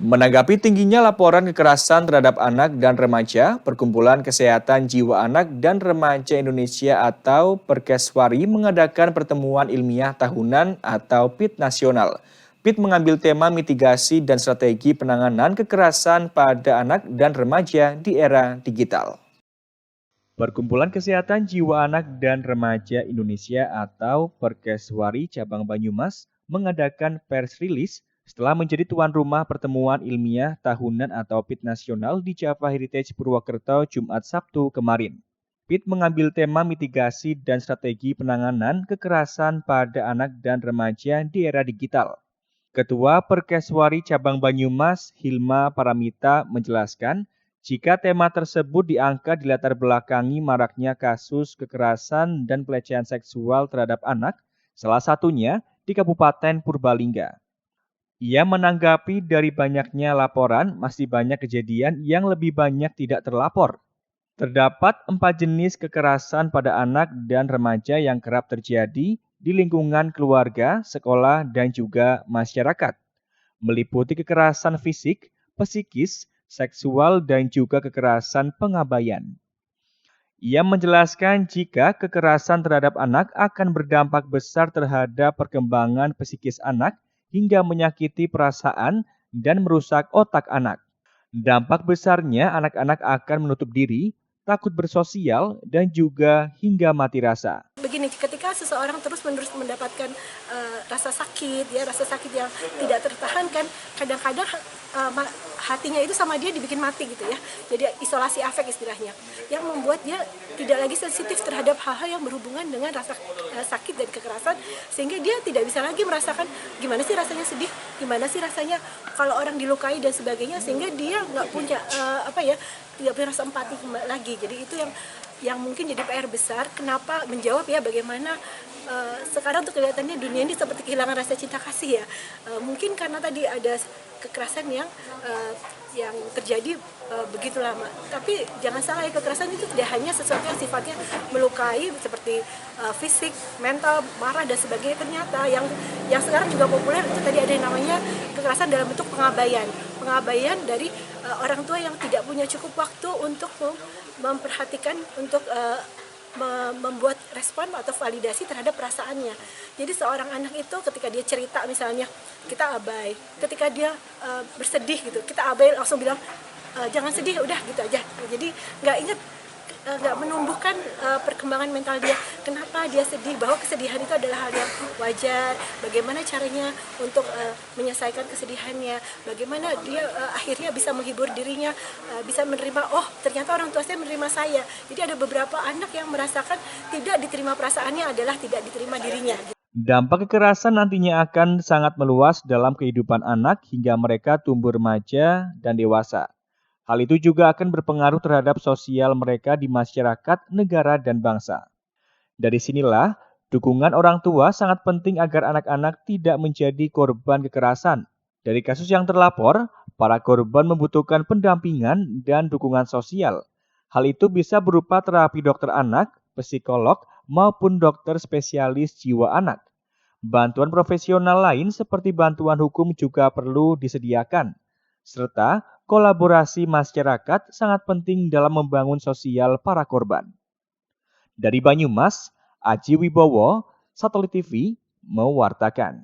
Menanggapi tingginya laporan kekerasan terhadap anak dan remaja, Perkumpulan Kesehatan Jiwa Anak dan Remaja Indonesia atau Perkeswari mengadakan pertemuan ilmiah tahunan atau PIT nasional. PIT mengambil tema mitigasi dan strategi penanganan kekerasan pada anak dan remaja di era digital. Perkumpulan Kesehatan Jiwa Anak dan Remaja Indonesia atau Perkeswari Cabang Banyumas mengadakan pers rilis setelah menjadi tuan rumah pertemuan ilmiah tahunan atau PIT nasional di Java Heritage Purwokerto Jumat Sabtu kemarin. PIT mengambil tema mitigasi dan strategi penanganan kekerasan pada anak dan remaja di era digital. Ketua Perkeswari Cabang Banyumas, Hilma Paramita, menjelaskan jika tema tersebut diangkat di latar belakangi maraknya kasus kekerasan dan pelecehan seksual terhadap anak, salah satunya di Kabupaten Purbalingga. Ia menanggapi dari banyaknya laporan, masih banyak kejadian yang lebih banyak tidak terlapor. Terdapat 4 jenis kekerasan pada anak dan remaja yang kerap terjadi di lingkungan keluarga, sekolah, dan juga masyarakat. Meliputi kekerasan fisik, psikis, seksual, dan juga kekerasan pengabaian. Ia menjelaskan jika kekerasan terhadap anak akan berdampak besar terhadap perkembangan psikis anak hingga menyakiti perasaan dan merusak otak anak. Dampak besarnya anak-anak akan menutup diri, takut bersosial, dan juga hingga mati rasa. Begini, ketika seseorang terus-menerus mendapatkan rasa sakit yang tidak tertahankan, kadang-kadang hatinya itu sama dia dibikin mati gitu ya. Jadi isolasi afek istilahnya, yang membuat dia tidak lagi sensitif terhadap hal-hal yang berhubungan dengan rasa sakit dan kekerasan, sehingga dia tidak bisa lagi merasakan gimana sih rasanya sedih, gimana sih rasanya kalau orang dilukai dan sebagainya, sehingga dia nggak punya tidak punya rasa empati lagi. Jadi itu yang mungkin jadi PR besar. Kenapa menjawab ya bagaimana sekarang tuh kelihatannya dunia ini seperti kehilangan rasa cinta kasih ya. Mungkin karena tadi ada kekerasan yang terjadi begitu lama. Tapi jangan salah ya, kekerasan itu tidak hanya sesuatu yang sifatnya melukai seperti fisik, mental, marah dan sebagainya. Ternyata yang sekarang juga populer itu tadi ada yang namanya kekerasan dalam bentuk pengabaian dari orang tua yang tidak punya cukup waktu untuk memperhatikan, untuk membuat respon atau validasi terhadap perasaannya. Jadi seorang anak itu ketika dia cerita misalnya, kita abai. Ketika dia bersedih gitu, kita abai, langsung bilang jangan sedih, udah gitu aja. Jadi nggak menumbuhkan perkembangan mental dia. Kenapa dia sedih, bahwa kesedihan itu adalah hal yang wajar, bagaimana caranya untuk menyelesaikan kesedihannya, bagaimana dia akhirnya bisa menghibur dirinya, bisa menerima, oh ternyata orang tua saya menerima saya. Jadi ada beberapa anak yang merasakan tidak diterima perasaannya adalah tidak diterima dirinya. Dampak kekerasan nantinya akan sangat meluas dalam kehidupan anak hingga mereka tumbuh remaja dan dewasa. Hal itu juga akan berpengaruh terhadap sosial mereka di masyarakat, negara, dan bangsa. Dari sinilah, dukungan orang tua sangat penting agar anak-anak tidak menjadi korban kekerasan. Dari kasus yang terlapor, para korban membutuhkan pendampingan dan dukungan sosial. Hal itu bisa berupa terapi dokter anak, psikolog, maupun dokter spesialis jiwa anak. Bantuan profesional lain seperti bantuan hukum juga perlu disediakan. Serta kolaborasi masyarakat sangat penting dalam membangun sosial para korban. Dari Banyumas, Aji Wibowo, Satelit TV, mewartakan.